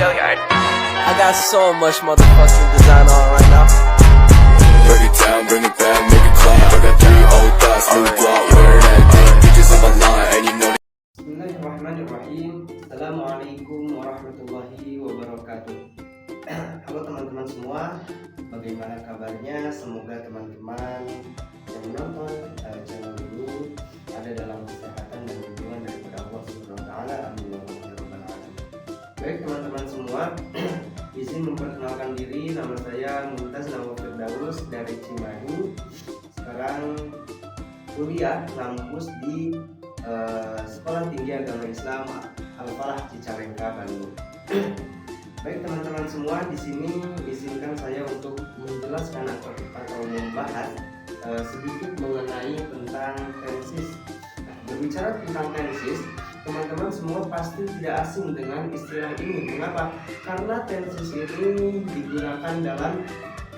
I got so much motherfucking design on right now. Break it down, bring it back, make it clap. I got 3 old thoughts, new block, where that thing. Bitches on my line, and you know. Bismillahirrahmanirrahim. Assalamualaikum warahmatullahi wabarakatuh. Halo teman-teman semua, bagaimana kabarnya? Semoga teman-teman yang menonton channel ini ada dalam kesehatan dan lindungan daripada Allah Subhanahu wa taala. Amin ya rabbal alamin. Baik teman-teman semua, izin memperkenalkan diri. Nama saya Mumtaz Nawaf Firdaus dari Cimahi. Sekarang kuliah kampus di Sekolah Tinggi Agama Islam Al-Falah Cicalengka, Bandung. Baik teman-teman semua, di sini izinkan saya untuk menjelaskan atau membahas sedikit mengenai tentang tensis. Nah, berbicara tentang tensis, teman-teman semua pasti tidak asing dengan istilah ini. Mengapa? Karena tensis ini digunakan dalam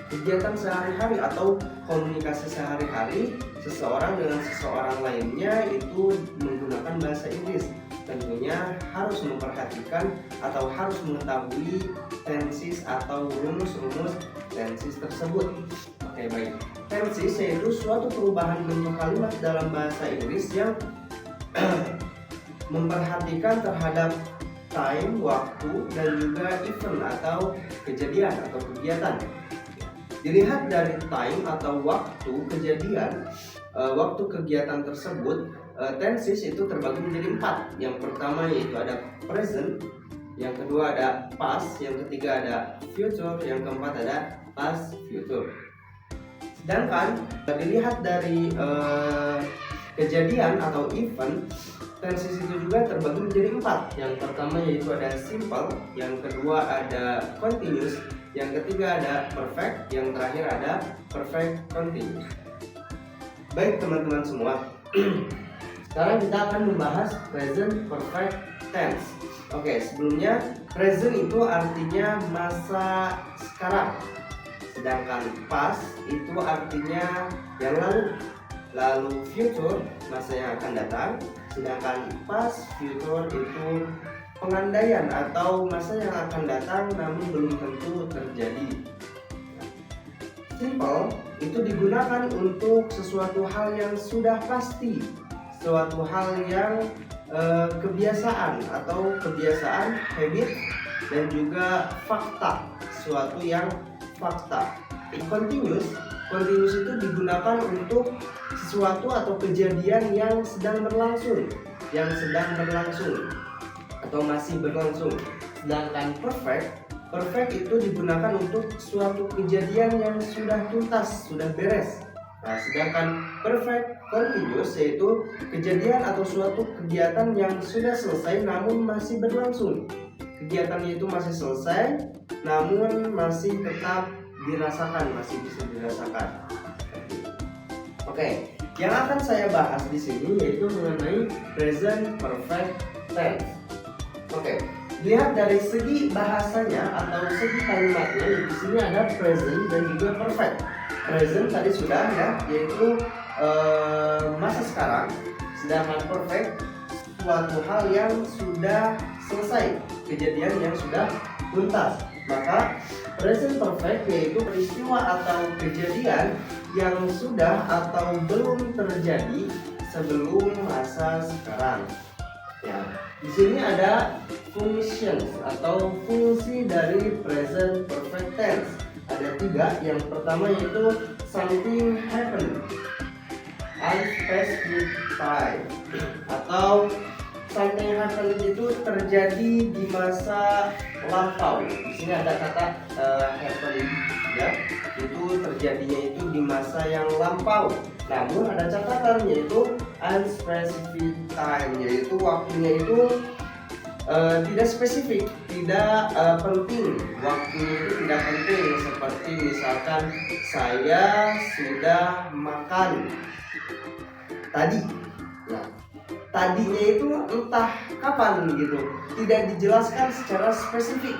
kegiatan sehari-hari atau komunikasi sehari-hari seseorang dengan seseorang lainnya itu menggunakan bahasa Inggris. Tentunya harus memperhatikan atau harus mengetahui tensis atau rumus-rumus tensis tersebut. Oke, baik. Tensis yaitu suatu perubahan bentuk kalimat dalam bahasa Inggris yang memperhatikan terhadap time, waktu, dan juga event atau kejadian atau kegiatan. Dilihat dari time atau waktu kejadian, waktu kegiatan tersebut, tenses itu terbagi menjadi 4. Yang pertama yaitu ada present, yang kedua ada past, yang ketiga ada future, yang keempat ada past future. Sedangkan dilihat dari kejadian atau event, tenses itu juga terbagi menjadi 4. Yang pertama yaitu ada simple, yang kedua ada continuous, yang ketiga ada perfect, yang terakhir ada perfect continuous. Baik teman-teman semua, sekarang kita akan membahas present perfect tense. Oke, sebelumnya present itu artinya masa sekarang, sedangkan past itu artinya yang lalu future masa yang akan datang, sedangkan past future itu pengandaian atau masa yang akan datang namun belum tentu terjadi. Simple itu digunakan untuk sesuatu hal yang sudah pasti, suatu hal yang kebiasaan atau kebiasaan, habit, dan juga fakta, suatu yang fakta. Continuous itu digunakan untuk sesuatu atau kejadian yang sedang berlangsung atau masih berlangsung. Sedangkan perfect itu digunakan untuk suatu kejadian yang sudah tuntas, sudah beres. Nah, sedangkan perfect continuous yaitu kejadian atau suatu kegiatan yang sudah selesai namun masih berlangsung. Kegiatannya itu masih selesai namun masih tetap dirasakan, masih bisa dirasakan. Oke, yang akan saya bahas di sini yaitu mengenai present perfect tense. Oke, lihat dari segi bahasanya atau segi kalimatnya, di sini ada present dan juga perfect. Present tadi sudah ya, yaitu masa sekarang, sedangkan perfect suatu hal yang sudah selesai, kejadian yang sudah tuntas. Maka present perfect yaitu peristiwa atau kejadian yang sudah atau belum terjadi sebelum masa sekarang. Ya, di sini ada functions atau fungsi dari present perfect tense. Ada 3. Yang pertama yaitu something happen, unspecified time, atau something happen itu terjadi di masa lampau. Di sini ada kata happen, ya, itu terjadinya itu di masa yang lampau. Namun ada catatan yaitu unspecified time, yaitu waktunya itu tidak spesifik, tidak penting. Waktunya itu tidak penting, seperti misalkan saya sudah makan tadi. Nah, tadinya itu entah kapan gitu, tidak dijelaskan secara spesifik.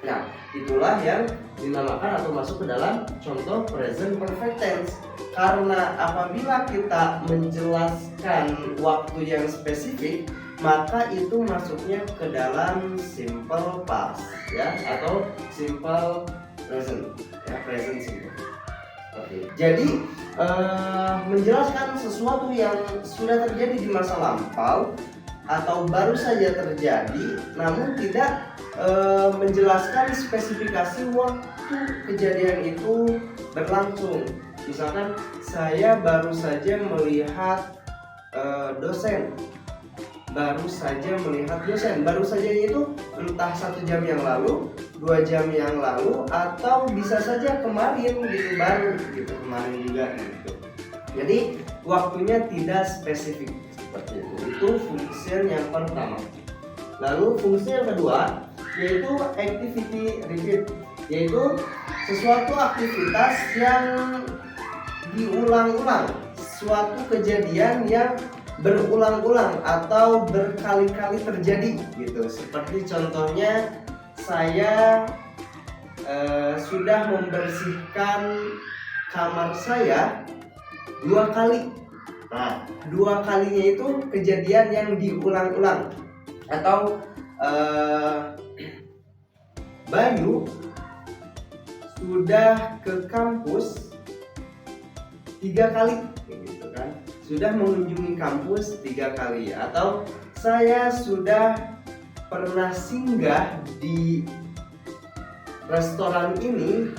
Nah, itulah yang dinamakan atau masuk ke dalam contoh present perfect tense. Karena apabila kita menjelaskan waktu yang spesifik, maka itu masuknya ke dalam simple past ya, atau simple present ya, present simple. Oke. Jadi menjelaskan sesuatu yang sudah terjadi di masa lampau atau baru saja terjadi, namun tidak menjelaskan spesifikasi waktu kejadian itu berlangsung. Misalkan saya baru saja melihat dosen, baru saja itu entah 1 jam yang lalu, 2 jam yang lalu, atau bisa saja kemarin gitu, baru gitu, kemarin juga gitu. Jadi waktunya tidak spesifik seperti itu. Itu fungsi yang pertama. Lalu fungsi yang kedua yaitu activity repeat, yaitu sesuatu aktivitas yang diulang-ulang, suatu kejadian yang berulang-ulang atau berkali-kali terjadi gitu. Seperti contohnya saya sudah membersihkan kamar saya 2 kali. Nah, 2 kalinya itu kejadian yang diulang-ulang. Atau Bayu sudah ke kampus 3 kali gitu kan, sudah mengunjungi kampus 3 kali. Atau saya sudah pernah singgah di restoran ini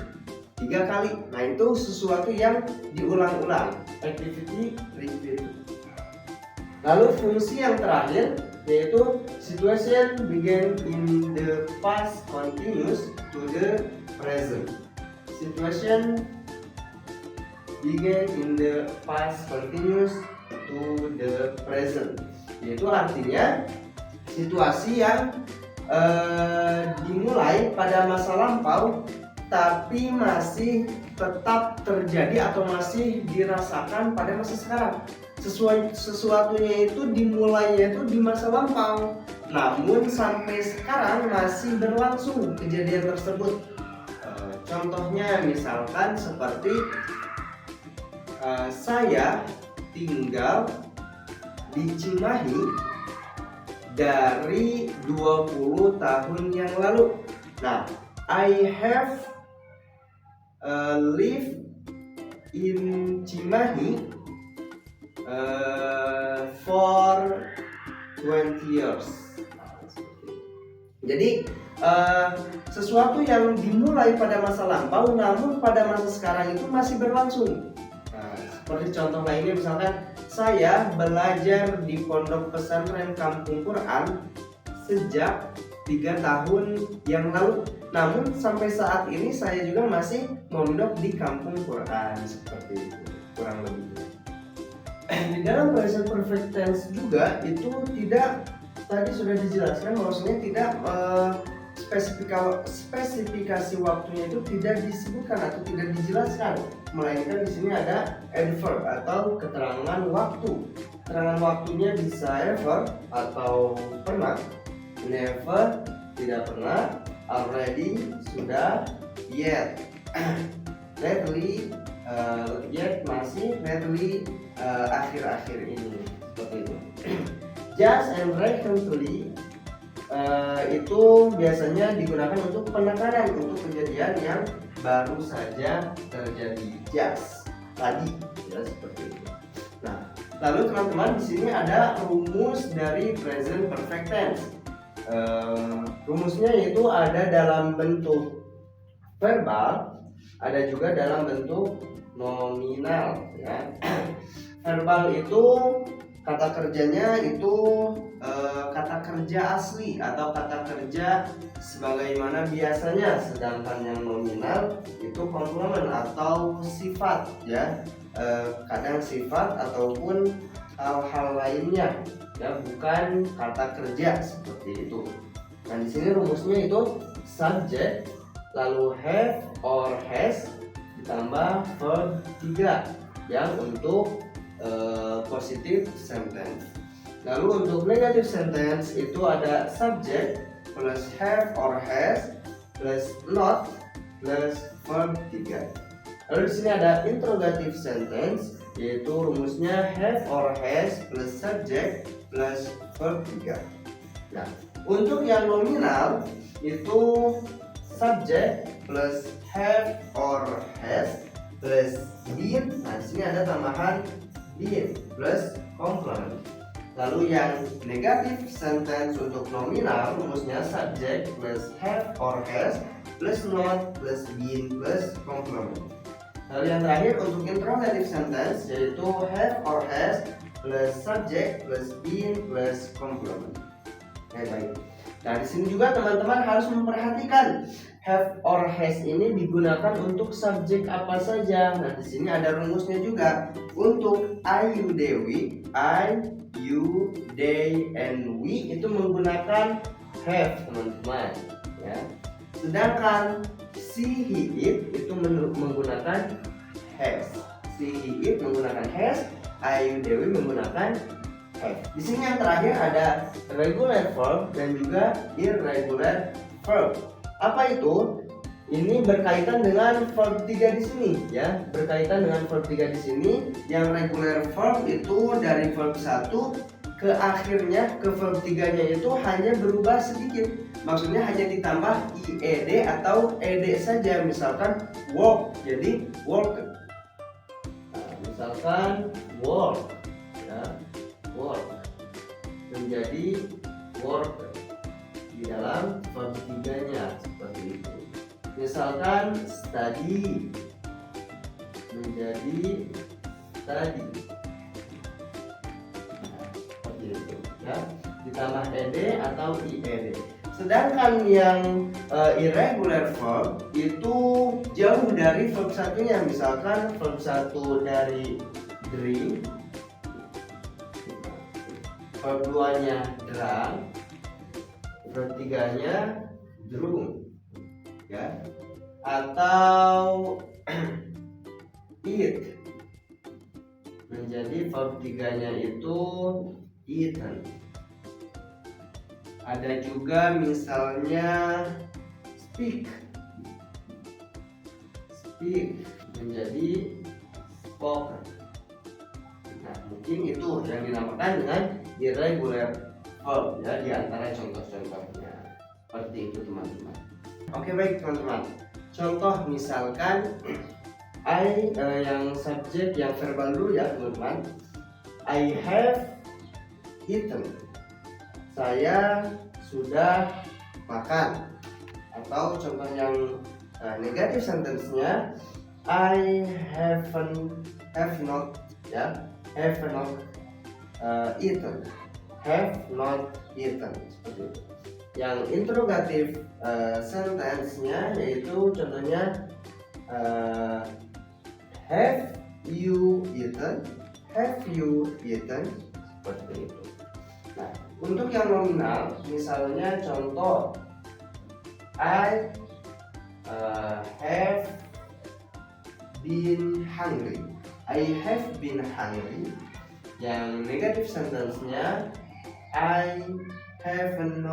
3 kali. Nah, itu sesuatu yang diulang-ulang, activity repeat. Lalu fungsi yang terakhir yaitu situation began in the past continues to the present. Situation began in the past continues to the present, yaitu artinya situasi yang dimulai pada masa lampau tapi masih tetap terjadi atau masih dirasakan pada masa sekarang. Sesuatunya itu dimulainya itu di masa lampau, namun sampai sekarang masih berlangsung kejadian tersebut. Contohnya misalkan seperti saya tinggal di Cimahi dari 20 tahun yang lalu. Nah, I have lived in Cimahi for 20 years. Jadi sesuatu yang dimulai pada masa lampau namun pada masa sekarang itu masih berlangsung. Seperti contoh lainnya misalkan saya belajar di pondok pesantren Kampung Quran sejak 3 tahun yang lalu, namun sampai saat ini saya juga masih mondok di Kampung Quran, seperti itu kurang lebih. Di dalam present perfect tense juga itu tidak, tadi sudah dijelaskan bahwasanya tidak spesifikasi waktunya itu tidak disebutkan atau tidak dijelaskan, melainkan di sini ada adverb atau keterangan waktu. Keterangan waktunya bisa ever atau pernah, never tidak pernah, already sudah, yet lately yet masih, lately akhir-akhir ini, seperti itu. Just and recently itu biasanya digunakan untuk penekanan untuk kejadian yang baru saja terjadi, just tadi ya, seperti itu. Nah, lalu teman-teman di sini ada rumus dari present perfect tense. Rumusnya yaitu ada dalam bentuk verbal, ada juga dalam bentuk nominal ya. Verbal itu kata kerjanya itu kata kerja asli atau kata kerja sebagaimana biasanya, sedangkan yang nominal itu komplement atau sifat ya, kadang sifat ataupun hal-hal lainnya ya, bukan kata kerja seperti itu. Nah, di sini rumusnya itu subject lalu have or has ditambah verb 3 yang untuk positive sentence. Lalu untuk negative sentence itu ada subject plus have or has plus not plus verb 3. Lalu di sini ada interrogative sentence, yaitu rumusnya have or has plus subject plus verb 3. Nah, untuk yang nominal itu subject plus have or has plus been. Nah, di sini ada tambahan been plus complement. Lalu yang negative sentence untuk nominal rumusnya subject plus have or has plus not plus been plus complement. Lalu yang terakhir untuk interrogative sentence yaitu have or has plus subject plus been plus complement. Oke, baik. Nah, di sini juga teman-teman harus memperhatikan have or has ini digunakan untuk subjek apa saja. Nah, di sini ada rumusnya juga. Untuk I, you, they, we, I, you, they, and we itu menggunakan have, teman-teman. Ya. Sedangkan she, he, it itu menggunakan has. She, he, it menggunakan has. I, you, they, we menggunakan have. Di sini yang terakhir ada regular verb dan juga irregular verb. Apa itu? Ini berkaitan dengan verb 3 di sini ya. Berkaitan dengan verb 3 di sini. Yang regular verb itu dari verb 1 ke akhirnya ke verb 3-nya itu hanya berubah sedikit. Maksudnya hanya ditambah ied atau ed saja. Misalkan work jadi work. Nah, misalkan work ya. Work menjadi work di dalam verb 3-nya seperti itu. Misalkan study menjadi study. Nah, seperti itu ya. Ditambah ed atau ied. Sedangkan yang irregular verb itu jauh dari verb satunya. Misalkan verb 1 dari drink, verb 2-nya drunk, verb 3-nya drunk ya, atau eat menjadi verb 3-nya itu eaten. Ada juga misalnya speak menjadi spoken. Nah, mungkin itu yang dinamakan dengan irregular verb ya, di antara contoh-contohnya. Seperti itu, teman-teman. Oke, baik teman-teman. Contoh misalkan I yang subjek yang verbal dulu ya, teman-teman. I have eaten. Saya sudah makan. Atau contoh yang negative sentence-nya I have not ya, have not eaten. Have not eaten, seperti itu. Yang interrogative sentence-nya yaitu contohnya have you eaten? Have you eaten? Seperti itu. Nah, untuk yang nominal, misalnya contoh I have been hungry. I have been hungry. Yang negative sentence-nya I haven't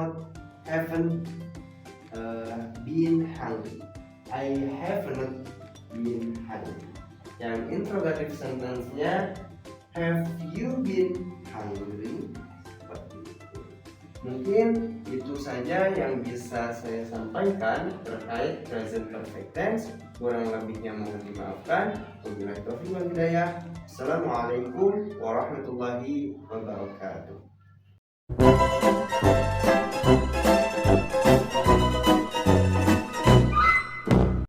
been hungry. I haven't been hungry. Yang interrogative sentence-nya have you been hungry? Mungkin itu saja yang bisa saya sampaikan terkait present perfect tense. Kurang lebihnya mohon dimaafkan. Wabillahi taufiq wal hidayah. Assalamualaikum warahmatullahi wabarakatuh.